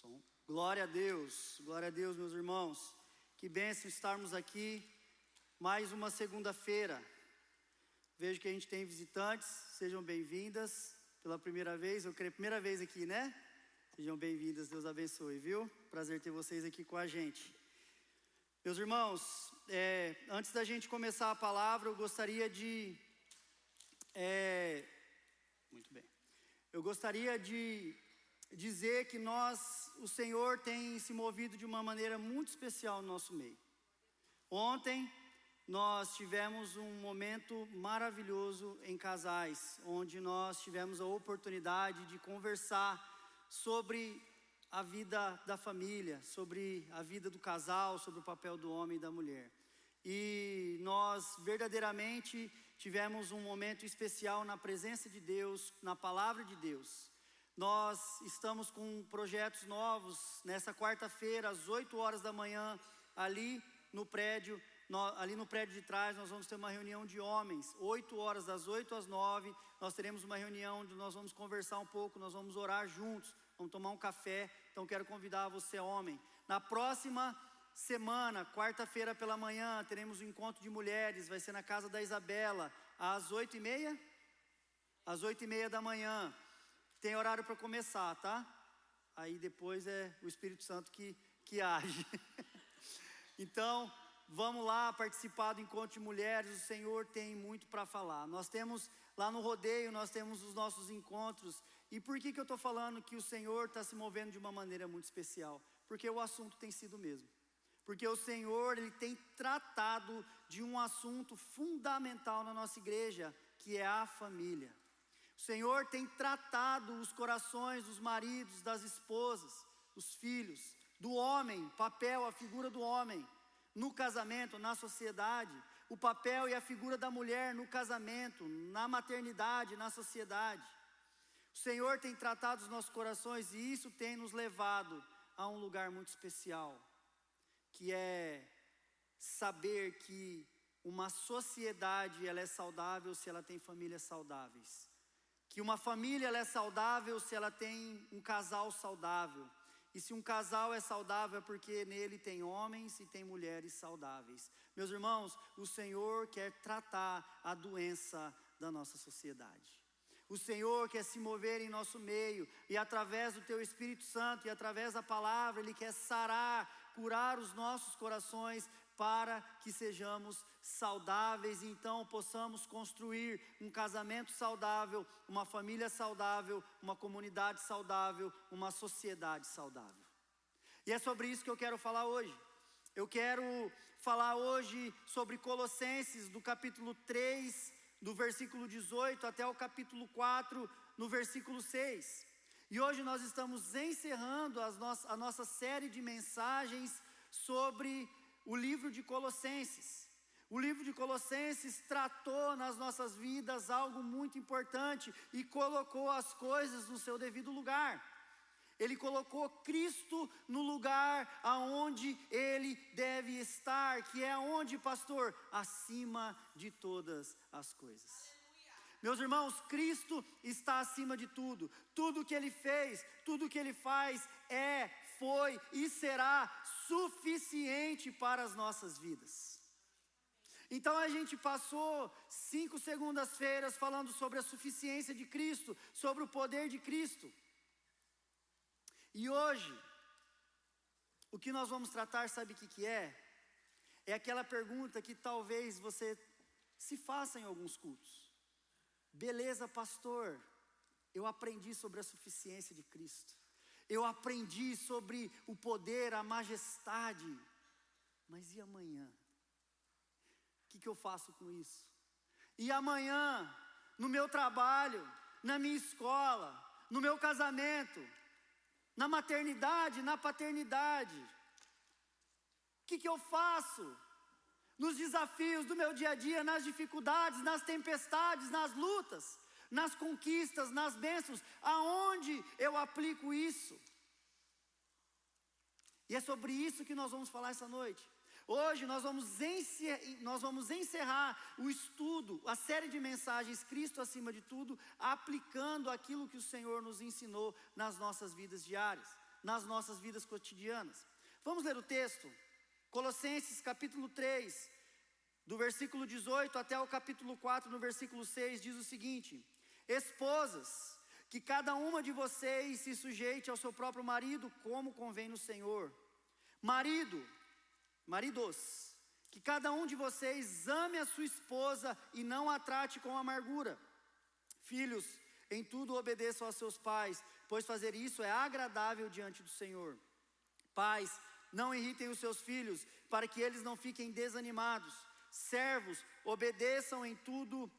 som. Glória a Deus, meus irmãos. Que bênção estarmos aqui, mais uma segunda-feira. Vejo que a gente tem visitantes, sejam bem-vindas pela primeira vez, eu creio, primeira vez aqui, né? Sejam bem-vindas, Deus abençoe, viu? Prazer ter vocês aqui com a gente. Meus irmãos, antes da gente começar a palavra, eu gostaria de... Muito bem. Eu gostaria de dizer que o Senhor tem se movido de uma maneira muito especial no nosso meio. Ontem nós tivemos um momento maravilhoso em casais, onde nós tivemos a oportunidade de conversar sobre a vida da família, sobre a vida do casal, sobre o papel do homem e da mulher. E nós verdadeiramente tivemos um momento especial na presença de Deus, na palavra de Deus. Nós estamos com projetos novos nessa quarta-feira, às 8 horas da manhã, ali no prédio de trás, nós vamos ter uma reunião de homens, 8 horas, das 8 às 9, nós teremos uma reunião onde nós vamos conversar um pouco, nós vamos orar juntos, vamos tomar um café. Então quero convidar você, homem. Na próxima semana, quarta-feira pela manhã, teremos um encontro de mulheres, vai ser na casa da Isabela, às 8h30? Às 8h30 da manhã. Tem horário para começar, tá? Aí depois é o Espírito Santo que age. Então, vamos lá participar do encontro de mulheres. O Senhor tem muito para falar. Nós temos lá no rodeio, nós temos os nossos encontros. E por que eu estou falando que o Senhor está se movendo de uma maneira muito especial? Porque o assunto tem sido o mesmo. Porque o Senhor, Ele tem tratado de um assunto fundamental na nossa igreja, que é a família. O Senhor tem tratado os corações dos maridos, das esposas, dos filhos, do homem, papel, a figura do homem no casamento, na sociedade, o papel e a figura da mulher no casamento, na maternidade, na sociedade. O Senhor tem tratado os nossos corações e isso tem nos levado a um lugar muito especial, que é saber que uma sociedade ela é saudável se ela tem famílias saudáveis. Que uma família ela é saudável se ela tem um casal saudável. E se um casal é saudável é porque nele tem homens e tem mulheres saudáveis. Meus irmãos, o Senhor quer tratar a doença da nossa sociedade. O Senhor quer se mover em nosso meio e através do Teu Espírito Santo e através da palavra, Ele quer sarar, curar os nossos corações para que sejamos saudáveis e então possamos construir um casamento saudável, uma família saudável, uma comunidade saudável, uma sociedade saudável. E é sobre isso que eu quero falar hoje. Eu quero falar hoje sobre Colossenses, do capítulo 3, do versículo 18 até o capítulo 4, no versículo 6. E hoje nós estamos encerrando a nossa série de mensagens sobre o livro de Colossenses. O livro de Colossenses tratou nas nossas vidas algo muito importante e colocou as coisas no seu devido lugar. Ele colocou Cristo no lugar aonde Ele deve estar, que é onde, pastor? Acima de todas as coisas. Meus irmãos, Cristo está acima de tudo. Tudo que Ele fez, tudo que Ele faz foi e será suficiente para as nossas vidas. Então a gente passou 5 segundas-feiras falando sobre a suficiência de Cristo, sobre o poder de Cristo. E hoje, o que nós vamos tratar, sabe o que é? É aquela pergunta que talvez você se faça em alguns cultos. Beleza, pastor, eu aprendi sobre a suficiência de Cristo. Eu aprendi sobre o poder, a majestade. Mas e amanhã? O que eu faço com isso? E amanhã, no meu trabalho, na minha escola, no meu casamento, na maternidade, na paternidade? O que eu faço? Nos desafios do meu dia a dia, nas dificuldades, nas tempestades, nas lutas, nas conquistas, nas bênçãos, aonde eu aplico isso? E é sobre isso que nós vamos falar essa noite. Hoje nós vamos encerrar o estudo, a série de mensagens Cristo acima de tudo, aplicando aquilo que o Senhor nos ensinou nas nossas vidas diárias. nas nossas vidas cotidianas. Vamos ler o texto? Colossenses capítulo 3, do versículo 18 até o capítulo 4, no versículo 6, diz o seguinte: esposas, que cada uma de vocês se sujeite ao seu próprio marido, como convém no Senhor. Maridos, que cada um de vocês ame a sua esposa e não a trate com amargura. Filhos, em tudo obedeçam aos seus pais, pois fazer isso é agradável diante do Senhor. Pais, não irritem os seus filhos, para que eles não fiquem desanimados. Servos, obedeçam em tudo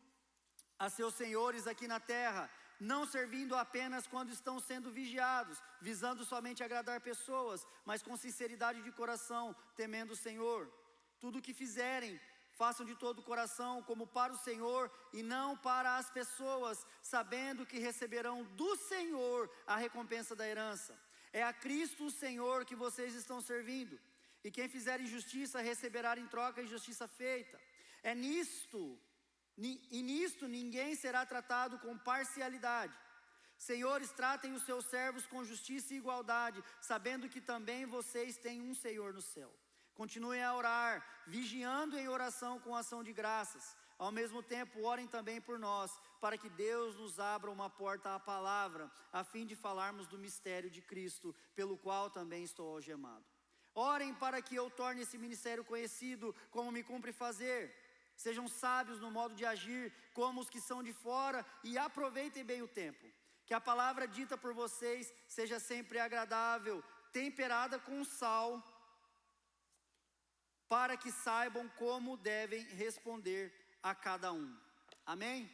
a seus senhores aqui na terra, não servindo apenas quando estão sendo vigiados, visando somente agradar pessoas, mas com sinceridade de coração, temendo o Senhor. Tudo o que fizerem, façam de todo o coração, como para o Senhor e não para as pessoas, sabendo que receberão do Senhor a recompensa da herança. É a Cristo o Senhor que vocês estão servindo, e quem fizer injustiça receberá em troca a injustiça feita. Nisto ninguém será tratado com parcialidade. Senhores, tratem os seus servos com justiça e igualdade, sabendo que também vocês têm um Senhor no céu. Continuem a orar, vigiando em oração com ação de graças. Ao mesmo tempo, orem também por nós, para que Deus nos abra uma porta à palavra, a fim de falarmos do mistério de Cristo, pelo qual também estou algemado. Orem para que eu torne esse ministério conhecido, como me cumpre fazer. Sejam sábios no modo de agir, como os que são de fora, e aproveitem bem o tempo. Que a palavra dita por vocês seja sempre agradável, temperada com sal, para que saibam como devem responder a cada um. Amém?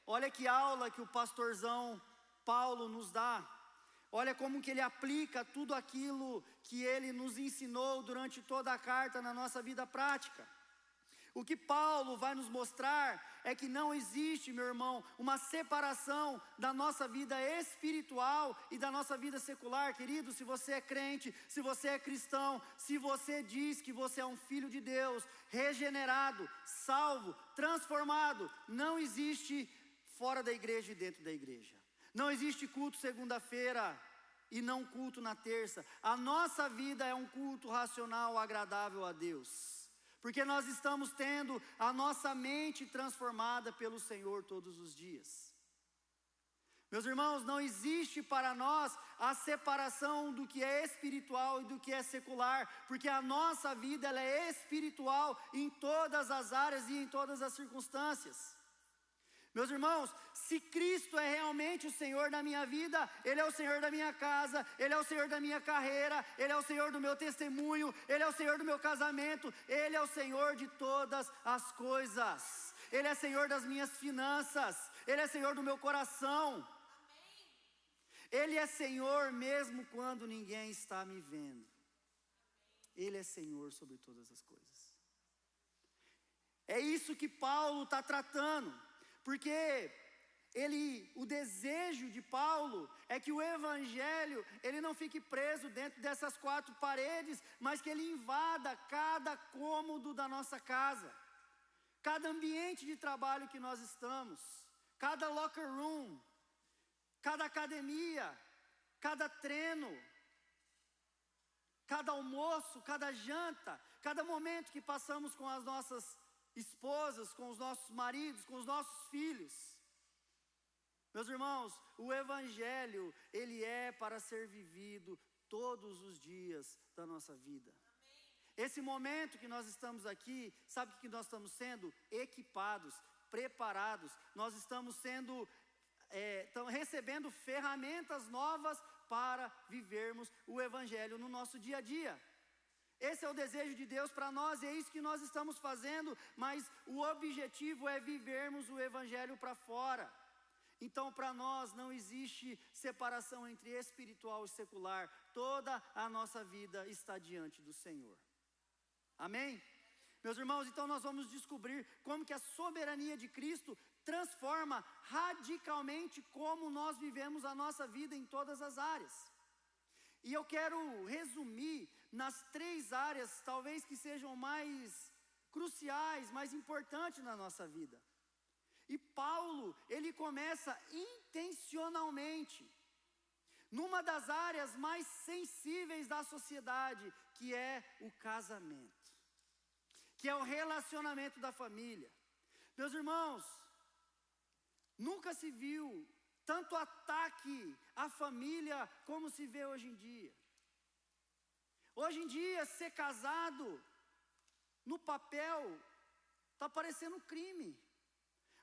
Olha que aula que o pastorzão Paulo nos dá. Olha como que ele aplica tudo aquilo que ele nos ensinou durante toda a carta na nossa vida prática. O que Paulo vai nos mostrar é que não existe, meu irmão, uma separação da nossa vida espiritual e da nossa vida secular, querido. Se você é crente, se você é cristão, se você diz que você é um filho de Deus, regenerado, salvo, transformado, não existe fora da igreja e dentro da igreja. Não existe culto segunda-feira e não culto na terça. A nossa vida é um culto racional, agradável a Deus. Porque nós estamos tendo a nossa mente transformada pelo Senhor todos os dias. Meus irmãos, não existe para nós a separação do que é espiritual e do que é secular, porque a nossa vida ela é espiritual em todas as áreas e em todas as circunstâncias. Meus irmãos, se Cristo é realmente o Senhor da minha vida, Ele é o Senhor da minha casa, Ele é o Senhor da minha carreira, Ele é o Senhor do meu testemunho, Ele é o Senhor do meu casamento, Ele é o Senhor de todas as coisas, Ele é Senhor das minhas finanças, Ele é Senhor do meu coração, Ele é Senhor mesmo quando ninguém está me vendo, Ele é Senhor sobre todas as coisas. É isso que Paulo está tratando. Porque o desejo de Paulo é que o evangelho, ele não fique preso dentro dessas quatro paredes, mas que ele invada cada cômodo da nossa casa, cada ambiente de trabalho que nós estamos, cada locker room, cada academia, cada treino, cada almoço, cada janta, cada momento que passamos com as nossas esposas, com os nossos maridos, com os nossos filhos. Meus irmãos, o evangelho, ele é para ser vivido todos os dias da nossa vida. Esse momento que nós estamos aqui, sabe o que nós estamos sendo? Equipados, preparados, nós estamos sendo, recebendo ferramentas novas para vivermos o evangelho no nosso dia a dia. Esse é o desejo de Deus para nós e é isso que nós estamos fazendo, mas o objetivo é vivermos o evangelho para fora. Então para nós não existe separação entre espiritual e secular, toda a nossa vida está diante do Senhor. Amém? Meus irmãos, então nós vamos descobrir como que a soberania de Cristo transforma radicalmente como nós vivemos a nossa vida em todas as áreas. E eu quero resumir nas três áreas, talvez que sejam mais cruciais, mais importantes na nossa vida. E Paulo, ele começa intencionalmente numa das áreas mais sensíveis da sociedade, que é o casamento, que é o relacionamento da família. Meus irmãos, nunca se viu tanto ataque à família como se vê hoje em dia. Hoje em dia, ser casado, no papel, está parecendo crime.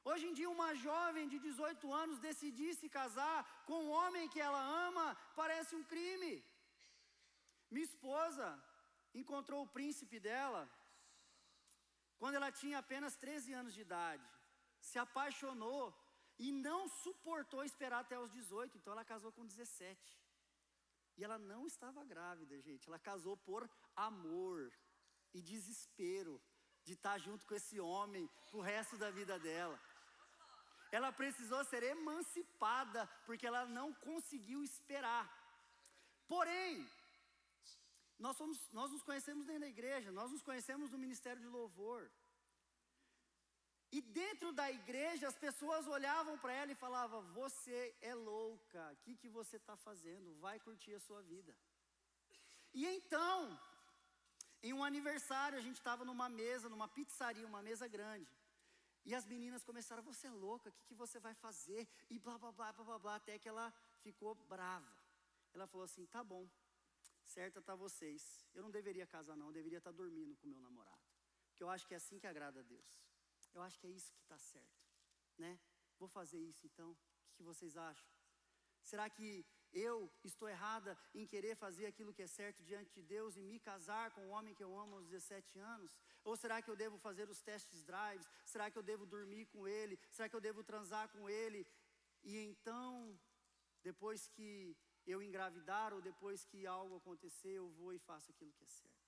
Hoje em dia, uma jovem de 18 anos decidir se casar com um homem que ela ama, parece um crime. Minha esposa encontrou o príncipe dela quando ela tinha apenas 13 anos de idade. Se apaixonou e não suportou esperar até os 18, então ela casou com 17. E ela não estava grávida, gente. Ela casou por amor e desespero de estar junto com esse homem pro resto da vida dela. Ela precisou ser emancipada porque ela não conseguiu esperar. Porém, nós nos conhecemos dentro da igreja, nós nos conhecemos no ministério de louvor. E dentro da igreja as pessoas olhavam para ela e falavam: você é louca, o que você está fazendo? Vai curtir a sua vida. E então, em um aniversário, a gente estava numa mesa, numa pizzaria, uma mesa grande. E as meninas começaram: você é louca, o que você vai fazer? E blá, blá, blá, blá, blá, blá, até que ela ficou brava. Ela falou assim: tá bom, certa tá vocês. Eu não deveria casar não, eu deveria estar dormindo com o meu namorado. Porque eu acho que é assim que agrada a Deus. Eu acho que é isso que está certo, né? Vou fazer isso então, o que vocês acham? Será que eu estou errada em querer fazer aquilo que é certo diante de Deus e me casar com o homem que eu amo aos 17 anos? Ou será que eu devo fazer os testes drives? Será que eu devo dormir com ele? Será que eu devo transar com ele? E então, depois que eu engravidar ou depois que algo acontecer, eu vou e faço aquilo que é certo.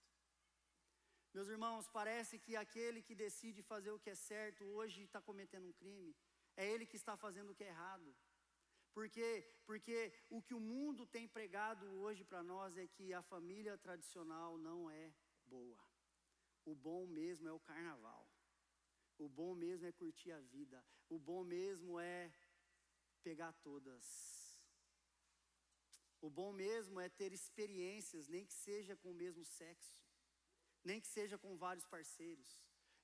Meus irmãos, parece que aquele que decide fazer o que é certo hoje está cometendo um crime. É ele que está fazendo o que é errado. Por quê? Porque o que o mundo tem pregado hoje para nós é que a família tradicional não é boa. O bom mesmo é o carnaval. O bom mesmo é curtir a vida. O bom mesmo é pegar todas. O bom mesmo é ter experiências, nem que seja com o mesmo sexo. Nem que seja com vários parceiros.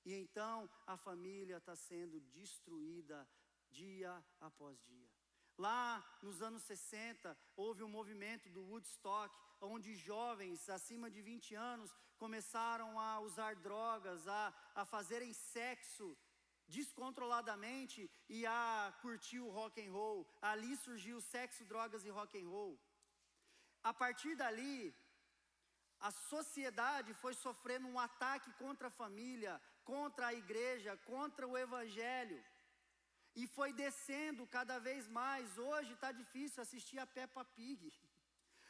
E então a família está sendo destruída dia após dia. Lá nos anos 60, houve um movimento do Woodstock, onde jovens acima de 20 anos começaram a usar drogas, a fazerem sexo descontroladamente e a curtir o rock and roll. Ali surgiu sexo, drogas e rock and roll. A partir dali, a sociedade foi sofrendo um ataque contra a família, contra a igreja, contra o evangelho. E foi descendo cada vez mais. Hoje está difícil assistir a Peppa Pig.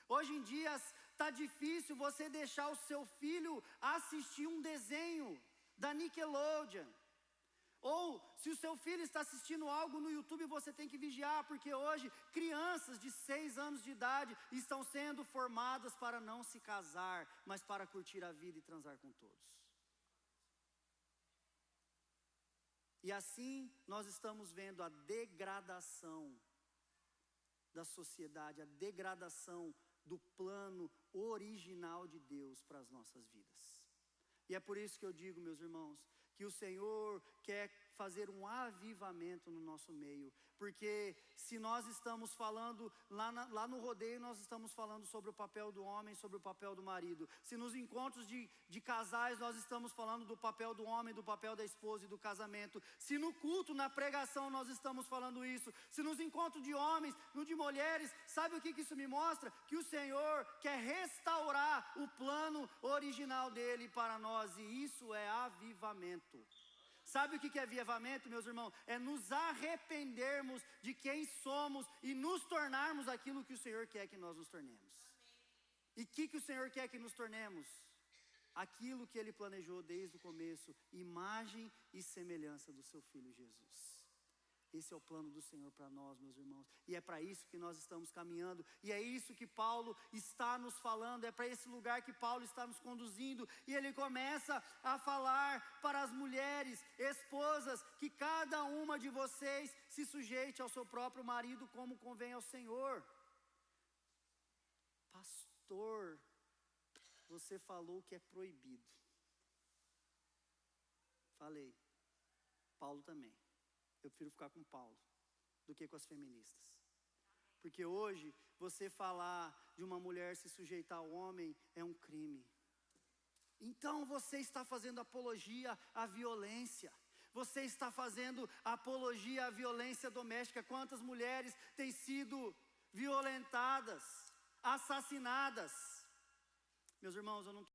Hoje em dia está difícil você deixar o seu filho assistir um desenho da Nickelodeon. Ou se o seu filho está assistindo algo no YouTube, você tem que vigiar, porque hoje crianças de 6 anos de idade estão sendo formadas para não se casar, mas para curtir a vida e transar com todos. E assim nós estamos vendo a degradação da sociedade, a degradação do plano original de Deus para as nossas vidas. E é por isso que eu digo, meus irmãos, que o Senhor quer fazer um avivamento no nosso meio. Porque se nós estamos falando, lá no rodeio nós estamos falando sobre o papel do homem, sobre o papel do marido. Se nos encontros de casais nós estamos falando do papel do homem, do papel da esposa e do casamento. Se no culto, na pregação nós estamos falando isso. Se nos encontros de homens, no de mulheres, sabe o que isso me mostra? Que o Senhor quer restaurar o plano original dele para nós. E isso é avivamento. Sabe o que é avivamento, meus irmãos? É nos arrependermos de quem somos e nos tornarmos aquilo que o Senhor quer que nós nos tornemos. E o que o Senhor quer que nos tornemos? Aquilo que Ele planejou desde o começo, imagem e semelhança do seu Filho Jesus. Esse é o plano do Senhor para nós, meus irmãos. E é para isso que nós estamos caminhando. E é isso que Paulo está nos falando. É para esse lugar que Paulo está nos conduzindo. E ele começa a falar para as mulheres, esposas, que cada uma de vocês se sujeite ao seu próprio marido como convém ao Senhor. pastor, você falou que é proibido. Falei. Paulo também. Eu prefiro ficar com Paulo do que com as feministas. Porque hoje, você falar de uma mulher se sujeitar ao homem é um crime. Então você está fazendo apologia à violência. Você está fazendo apologia à violência doméstica. Quantas mulheres têm sido violentadas, assassinadas? Meus irmãos, eu não